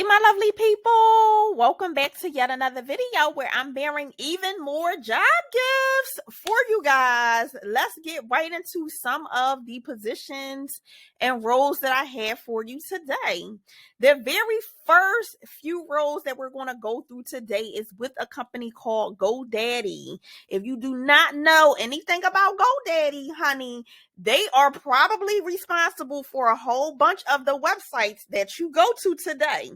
Hey, my lovely people, welcome back to yet another video where I'm bearing even more job gifts for you guys. Let's get right into some of the positions and roles that I have for you today. The very first few roles that we're going to go through today is with a company called GoDaddy. If you do not know anything about GoDaddy, honey, they are probably responsible for a whole bunch of the websites that you go to today.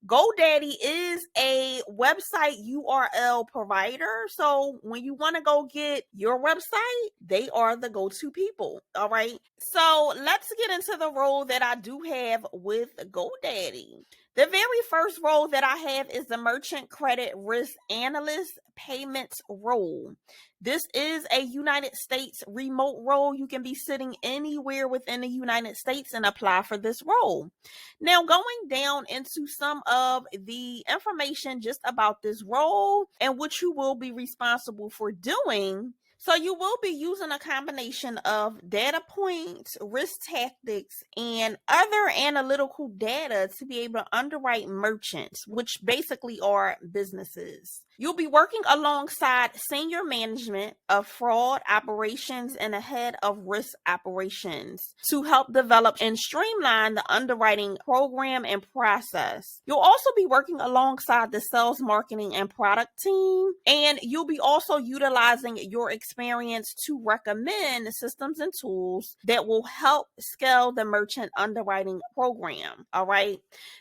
GoDaddy is a website URL provider. So when you want to go get your website, they are the go-to people. All right. So let's get into the role that I do have with GoDaddy. The very first role that I have is the Merchant Credit Risk Analyst Payments role. This is a United States remote role. You can be sitting anywhere within the United States and apply for this role. Now, going down into some of the information just about this role and what you will be responsible for doing. So you will be using a combination of data points, risk tactics, and other analytical data to be able to underwrite merchants, which basically are businesses. You'll be working alongside senior management of fraud operations and a head of risk operations to help develop and streamline the underwriting program and process. You'll also be working alongside the sales, marketing, and product team, and you'll be also utilizing your experience to recommend systems and tools that will help scale the merchant underwriting program. All right.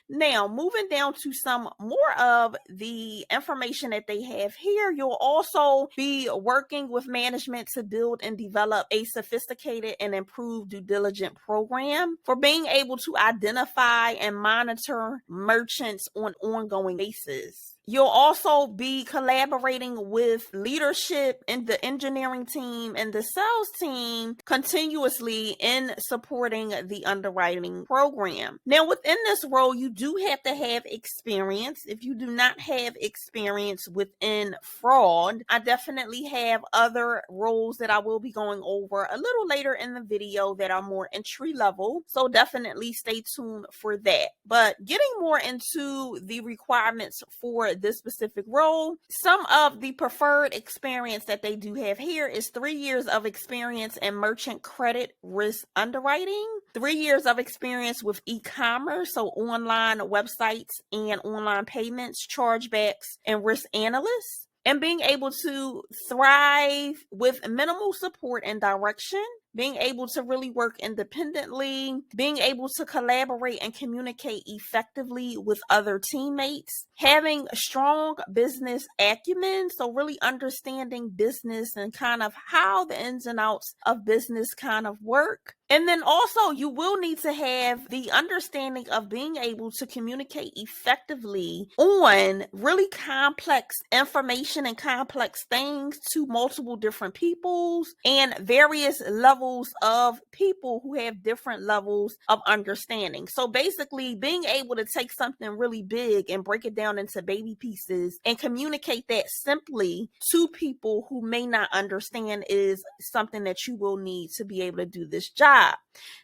Now, moving down to some more of the information that they have here, you'll also be working with management to build and develop a sophisticated and improved due diligence program for being able to identify and monitor merchants on an ongoing basis. You'll also be collaborating with leadership in the engineering team and the sales team continuously in supporting the underwriting program. Now, within this role, you do have to have experience. If you do not have experience within fraud, I definitely have other roles that I will be going over a little later in the video that are more entry level. So definitely stay tuned for that. But getting more into the requirements for this specific role, some of the preferred experience that they do have here is 3 years of experience in merchant credit risk underwriting, 3 years of experience with e-commerce, so online websites and online payments, chargebacks, and risk analysts, and being able to thrive with minimal support and direction, being able to really work independently, being able to collaborate and communicate effectively with other teammates, having a strong business acumen, so really understanding business and kind of how the ins and outs of business kind of work. And then also you will need to have the understanding of being able to communicate effectively on really complex information and complex things to multiple different peoples and various levels of people who have different levels of understanding. So basically being able to take something really big and break it down into baby pieces and communicate that simply to people who may not understand is something that you will need to be able to do this job.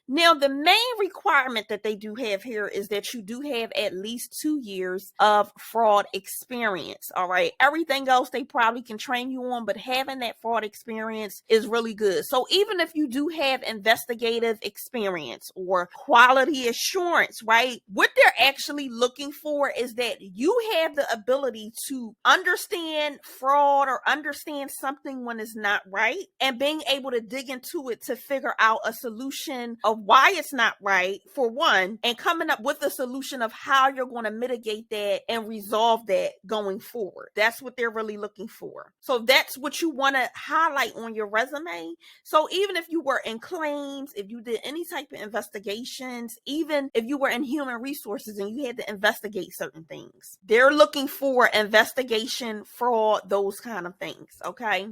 Now, the main requirement that they do have here is that you do have at least 2 years of fraud experience. All right. Everything else they probably can train you on, but having that fraud experience is really good. So even if you do have investigative experience or quality assurance, right, what they're actually looking for is that you have the ability to understand fraud or understand something when it's not right and being able to dig into it to figure out a solution of why it's not right, for one, and coming up with a solution of how you're going to mitigate that and resolve that going forward. That's what they're really looking for. So that's what you want to highlight on your resume. So even if you were in claims, if you did any type of investigations, even if you were in human resources and you had to investigate certain things, they're looking for investigation, fraud, those kind of things. Okay.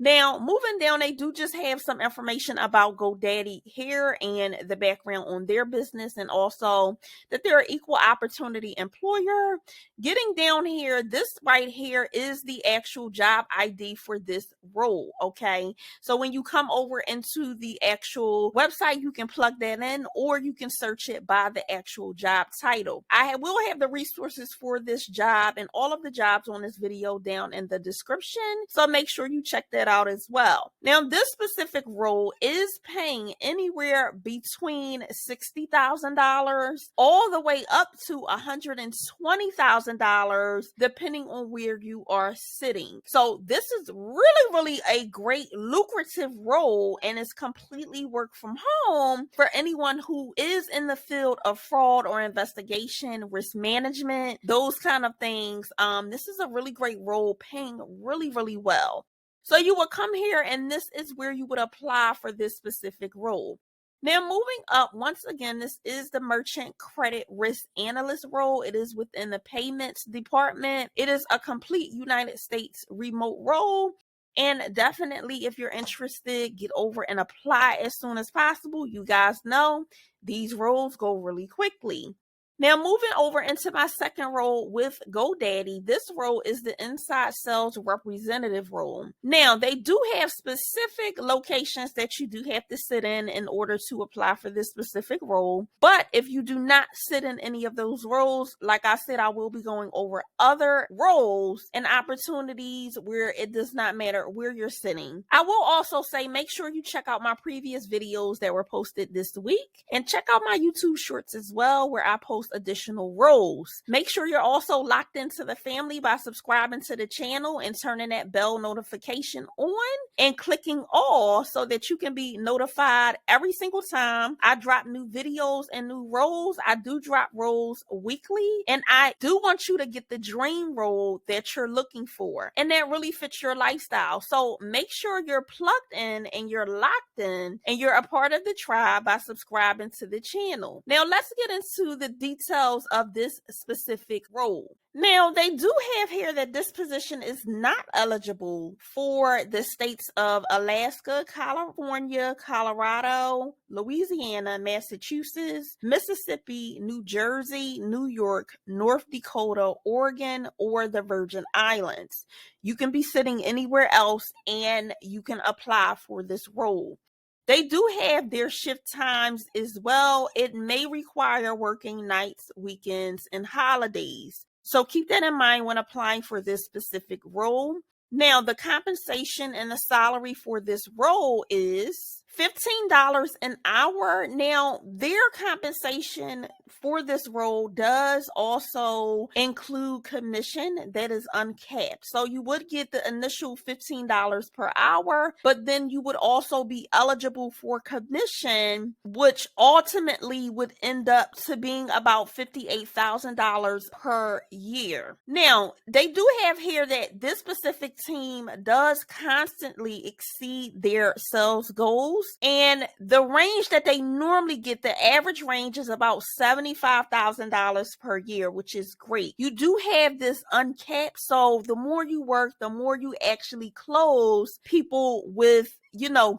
Now, moving down, they do just have some information about GoDaddy here and the background on their business, and also that they're an equal opportunity employer. Getting down here, this right here is the actual job ID for this role, okay? So when you come over into the actual website, you can plug that in, or you can search it by the actual job title. I will have the resources for this job and all of the jobs on this video down in the description, so make sure you check that out as well. Now, this specific role is paying anywhere between $60,000 all the way up to $120,000, depending on where you are sitting. So this is really a great lucrative role, and it's completely work from home for anyone who is in the field of fraud or investigation, risk management, those kind of things. This is a really great role, paying really well. So you would come here, and this is where you would apply for this specific role. Now, moving up, once again, this is the Merchant Credit Risk Analyst role. It is within the payments department. It is a complete United States remote role. And definitely, if you're interested, get over and apply as soon as possible. You guys know these roles go really quickly. Now, moving over into my second role with GoDaddy, this role is the inside sales representative role. Now, they do have specific locations that you do have to sit in order to apply for this specific role. But if you do not sit in any of those roles, like I said, I will be going over other roles and opportunities where it does not matter where you're sitting. I will also say, make sure you check out my previous videos that were posted this week, and check out my YouTube shorts as well, where I post additional roles. Make sure you're also locked into the family by subscribing to the channel and turning that bell notification on and clicking all, so that you can be notified every single time I drop new videos and new roles. I do drop roles weekly, and I do want you to get the dream role that you're looking for and that really fits your lifestyle. So make sure you're plugged in and you're locked in and you're a part of the tribe by subscribing to the channel. Now, let's get into the details of this specific role. Now, they do have here that this position is not eligible for the states of Alaska, California, Colorado, Louisiana, Massachusetts, Mississippi, New Jersey, New York, North Dakota, Oregon, or the Virgin Islands. You can be sitting anywhere else and you can apply for this role. They do have their shift times as well. It may require working nights, weekends, and holidays. So keep that in mind when applying for this specific role. Now, the compensation and the salary for this role is $15 an hour. Now, their compensation for this role does also include commission that is uncapped. So you would get the initial $15 per hour, but then you would also be eligible for commission, which ultimately would end up to being about $58,000 per year. Now, they do have here that this specific team does constantly exceed their sales goals. And the range that they normally get, the average range is about $75,000 per year, which is great. You do have this uncapped, so the more you work, the more you actually close people with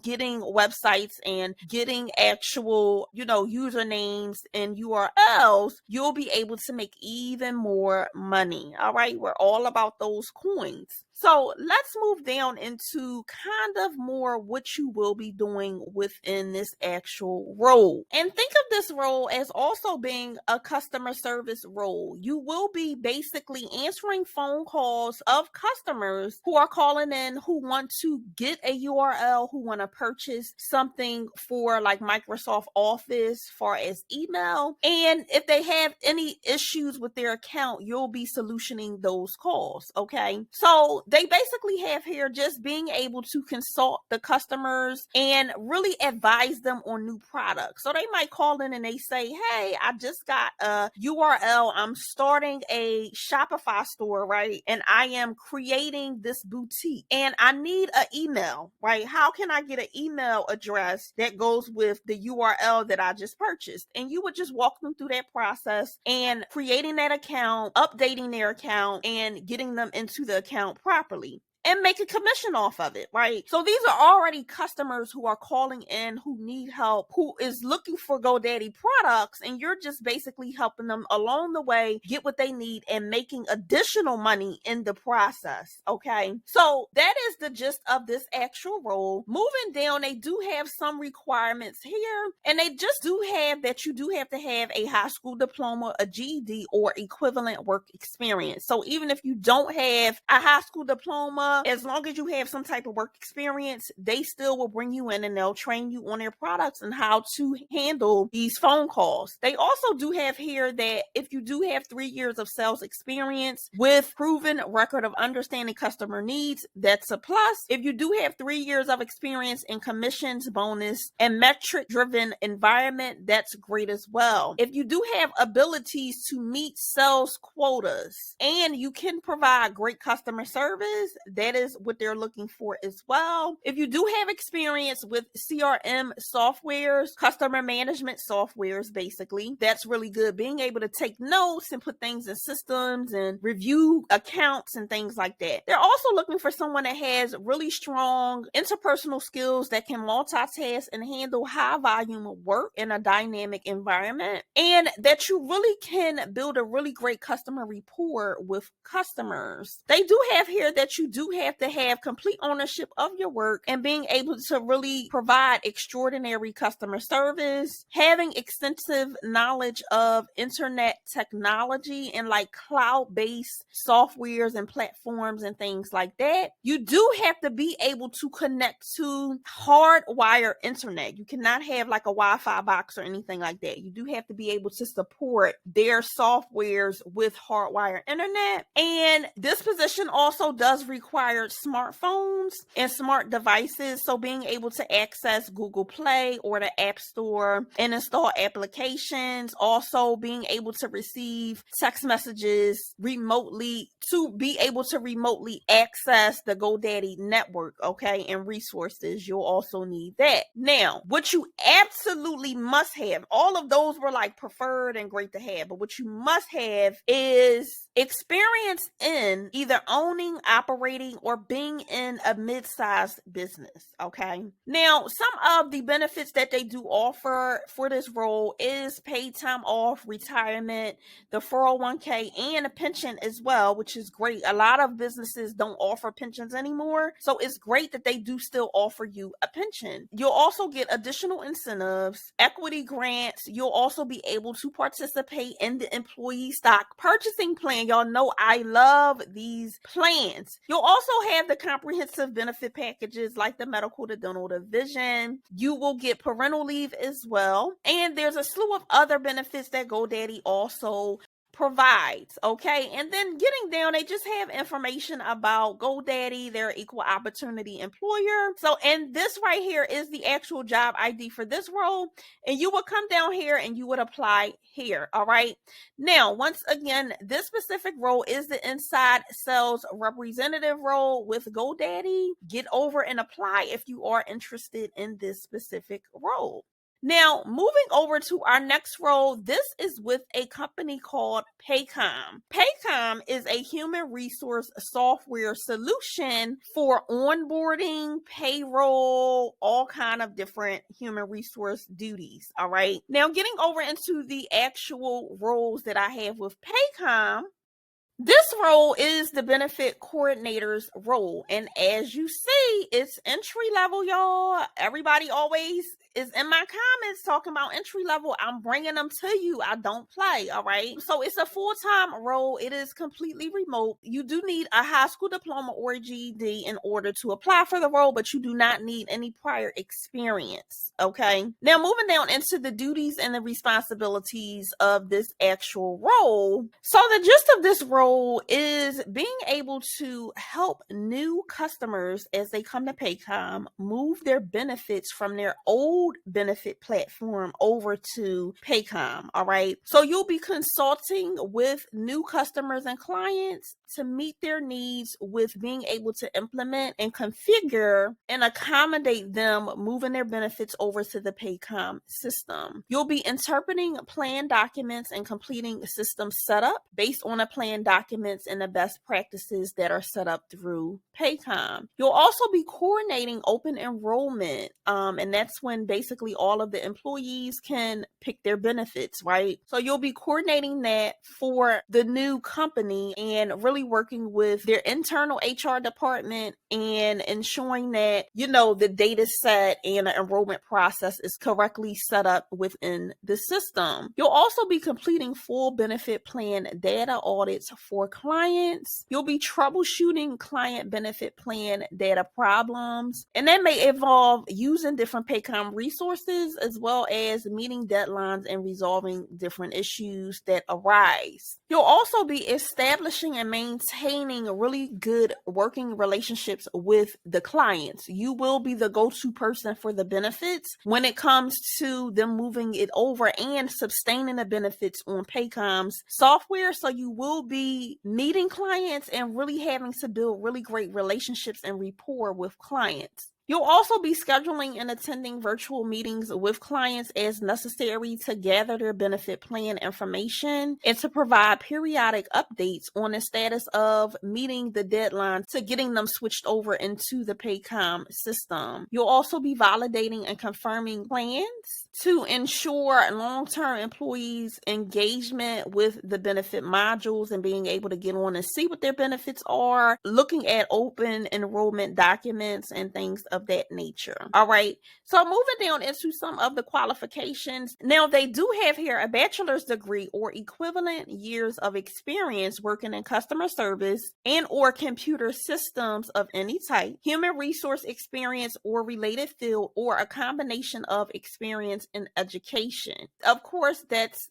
getting websites and getting actual, usernames and URLs, you'll be able to make even more money. All right. We're all about those coins. So let's move down into kind of more what you will be doing within this actual role. And think of this role as also being a customer service role. You will be basically answering phone calls of customers who are calling in, who want to get a URL, who want to purchase something for like Microsoft Office, far as email. And if they have any issues with their account, you'll be solutioning those calls. Okay. So they basically have here just being able to consult the customers and really advise them on new products. So they might call in and they say, hey, I just got a URL. I'm starting a Shopify store, right? And I am creating this boutique and I need an email, right? How can I get an email address that goes with the URL that I just purchased? And you would just walk them through that process and creating that account, updating their account, and getting them into the account properly. and make a commission off of it, right? So these are already customers who are calling in, who need help, who is looking for GoDaddy products, and you're just basically helping them along the way get what they need and making additional money in the process, okay? So that is the gist of this actual role. Moving down, they do have some requirements here, and they just do have that you do have to have a high school diploma, a GED, or equivalent work experience. So even if you don't have a high school diploma, as long as you have some type of work experience, they still will bring you in and they'll train you on their products and how to handle these phone calls. They also do have here that if you do have 3 years of sales experience with proven record of understanding customer needs, that's a plus. If you do have 3 years of experience in commissions, bonus, and metric-driven environment, that's great as well. If you do have abilities to meet sales quotas and you can provide great customer service, that is what they're looking for as well. If you do have experience with CRM softwares, customer management softwares, basically, that's really good. Being able to take notes and put things in systems and review accounts and things like that. They're also looking for someone that has really strong interpersonal skills that can multitask and handle high volume of work in a dynamic environment, and that you really can build a really great customer rapport with customers. They do have here that you do have to have complete ownership of your work and being able to really provide extraordinary customer service, having extensive knowledge of internet technology and like cloud-based softwares and platforms and things like that. You do have to be able to connect to hardwire internet. You cannot have like a Wi-Fi box or anything like that. You do have to be able to support their softwares with hardwire internet. And this position also does require smartphones and smart devices. So being able to access Google Play or the App Store and install applications. Also being able to receive text messages remotely, to be able to remotely access the GoDaddy network, okay, and resources. You'll also need that. Now, what you absolutely must have, all of those were like preferred and great to have, but what you must have is experience in either owning, operating, or being in a mid-sized business, okay? Now, some of the benefits that they do offer for this role is paid time off, retirement, the 401k, and a pension as well, which is great. A lot of businesses don't offer pensions anymore, so it's great that they do still offer you a pension. You'll also get additional incentives, equity grants. You'll also be able to participate in the employee stock purchasing plan. Y'all know I love these plans. You'll also have the comprehensive benefit packages like the medical, the dental, the vision. You will get parental leave as well. And there's a slew of other benefits that GoDaddy also provides, okay? And then getting down, they just have information about GoDaddy, their equal opportunity employer. So, and this right here is the actual job ID for this role, and you would come down here and you would apply here, all right? Now, once again, this specific role is the inside sales representative role with GoDaddy. Get over and apply if you are interested in this specific role. Now, moving over to our next role, this is with a company called Paycom. Paycom is a human resource software solution for onboarding, payroll, all kind of different human resource duties, all right? Now, getting over into the actual roles that I have with Paycom, this role is the benefit coordinator's role. And as you see, it's entry level, y'all. Everybody always is in my comments talking about entry level. I'm bringing them to you. I don't play, all right? So it's a full-time role. It is completely remote. You do need a high school diploma or a GED in order to apply for the role, but you do not need any prior experience, okay? Now, moving down into the duties and the responsibilities of this actual role. So the gist of this role is being able to help new customers as they come to Paycom move their benefits from their old benefit platform over to Paycom, all right? So you'll be consulting with new customers and clients to meet their needs with being able to implement and configure and accommodate them moving their benefits over to the Paycom system. You'll be interpreting plan documents and completing system setup based on a plan documents and the best practices that are set up through Paycom. You'll also be coordinating open enrollment, and that's when basically all of the employees can pick their benefits, right? So you'll be coordinating that for the new company and really working with their internal HR department and ensuring that, the data set and the enrollment process is correctly set up within the system. You'll also be completing full benefit plan data audits for clients. You'll be troubleshooting client benefit plan data problems, and that may involve using different Paycom resources as well as meeting deadlines and resolving different issues that arise. You'll also be establishing and maintaining really good working relationships with the clients. You will be the go-to person for the benefits when it comes to them moving it over and sustaining the benefits on Paycom's software. So you will be meeting clients and really having to build really great relationships and rapport with clients. You'll also be scheduling and attending virtual meetings with clients as necessary to gather their benefit plan information and to provide periodic updates on the status of meeting the deadline to getting them switched over into the Paycom system. You'll also be validating and confirming plans to ensure long-term employees' engagement with the benefit modules and being able to get on and see what their benefits are, looking at open enrollment documents and things of that nature. All right. So moving down into some of the qualifications. Now, they do have here a bachelor's degree or equivalent years of experience working in customer service and or computer systems of any type, human resource experience or related field, or a combination of experience in education. Of course, that's,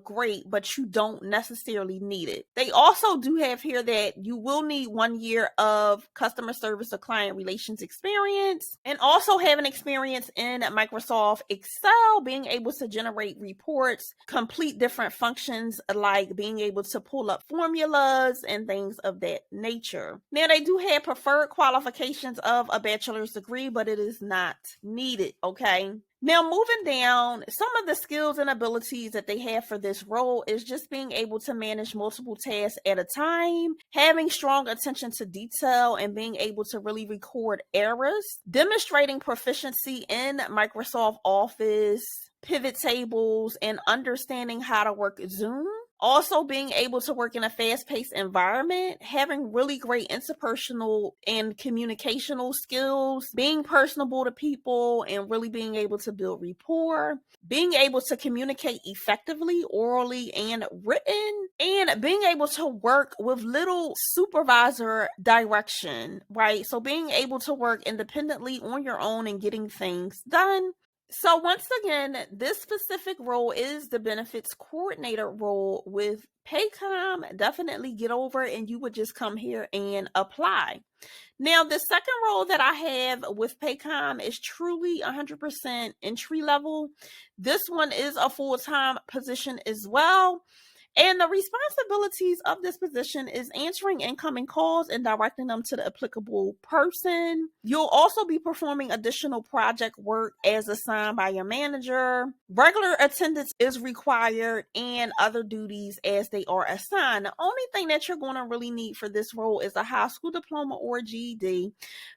great, but you don't necessarily need it. They also do have here that you will need 1 year of customer service or client relations experience and also have an experience in Microsoft Excel, being able to generate reports, complete different functions like being able to pull up formulas and things of that nature. Now, they do have preferred qualifications of a bachelor's degree, but it is not needed, okay? Now, moving down, some of the skills and abilities that they have for this role is just being able to manage multiple tasks at a time, having strong attention to detail, and being able to really record errors, demonstrating proficiency in Microsoft Office, pivot tables, and understanding how to work Zoom. Also being able to work in a fast-paced environment, having really great interpersonal and communicational skills, being personable to people, and really being able to build rapport, being able to communicate effectively, orally and written, and being able to work with little supervisor direction, right? So being able to work independently on your own and getting things done. So once again, this specific role is the benefits coordinator role with Paycom. Definitely get over it and you would just come here and apply. Now, the second role that I have with Paycom is truly 100% entry level. This one is a full-time position as well. And the responsibilities of this position is answering incoming calls and directing them to the applicable person. You'll also be performing additional project work as assigned by your manager. Regular attendance is required and other duties as they are assigned. The only thing that you're going to really need for this role is a high school diploma or GED.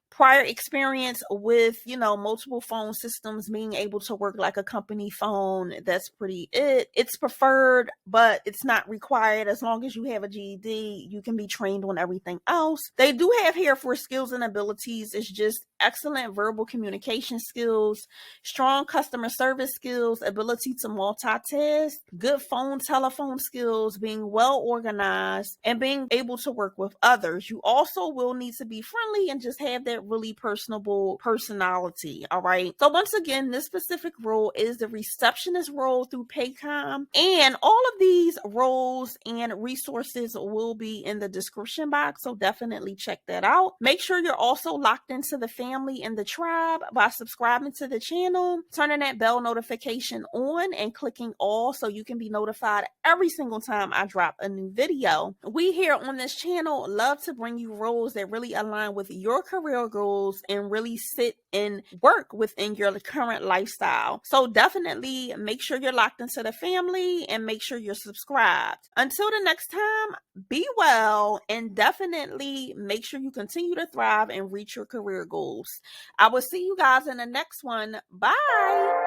Prior experience with, multiple phone systems, being able to work like a company phone. That's pretty it. It's preferred, but it's not required. As long as you have a GED, you can be trained on everything else. They do have here for skills and abilities. It's just excellent verbal communication skills, strong customer service skills, ability to multitask, good telephone skills, being well organized, and being able to work with others. You also will need to be friendly and just have that really personable personality. All right. So once again, this specific role is the receptionist role through Paycom, and all of these roles and resources will be in the description box. So definitely check that out. Make sure you're also locked into the family family and the tribe by subscribing to the channel, turning that bell notification on, and clicking all so you can be notified every single time I drop a new video. We here on this channel love to bring you roles that really align with your career goals and really sit and work within your current lifestyle. So definitely make sure you're locked into the family and make sure you're subscribed. Until the next time, be well, and definitely make sure you continue to thrive and reach your career goals. I will see you guys in the next one. Bye.